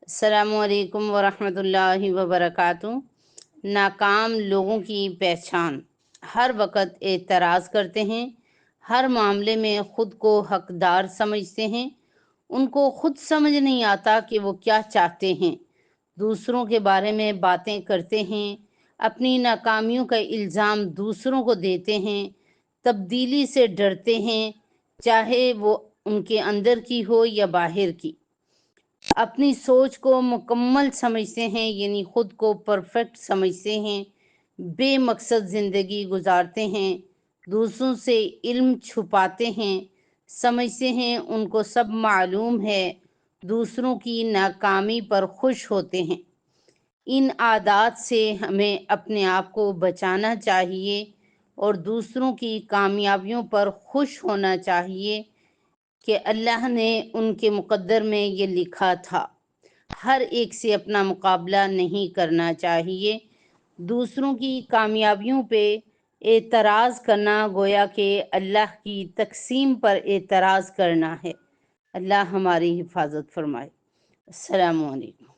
अस्सलामुअलैकुम वरहमतुल्लाहि वबरकातुहू। नाकाम लोगों की पहचान। हर वक्त एतराज़ करते हैं, हर मामले में ख़ुद को हकदार समझते हैं। उनको ख़ुद समझ नहीं आता कि वो क्या चाहते हैं। दूसरों के बारे में बातें करते हैं, अपनी नाकामियों का इल्ज़ाम दूसरों को देते हैं, तब्दीली से डरते हैं, चाहे वो उनके अंदर की हो या बाहर की। अपनी सोच को मुकम्मल समझते हैं, यानी ख़ुद को परफेक्ट समझते हैं। बेमकसद ज़िंदगी गुजारते हैं, दूसरों से इल्म छुपाते हैं, समझते हैं उनको सब मालूम है, दूसरों की नाकामी पर खुश होते हैं। इन आदात से हमें अपने आप को बचाना चाहिए और दूसरों की कामयाबियों पर खुश होना चाहिए कि अल्लाह ने उनके मुक़द्दर में ये लिखा था। हर एक से अपना मुकाबला नहीं करना चाहिए। दूसरों की कामयाबियों पे एतराज़ करना गोया कि अल्लाह की तक़सीम पर एतराज़ करना है। अल्लाह हमारी हिफाजत फरमाए। अस्सलामु अलैकुम।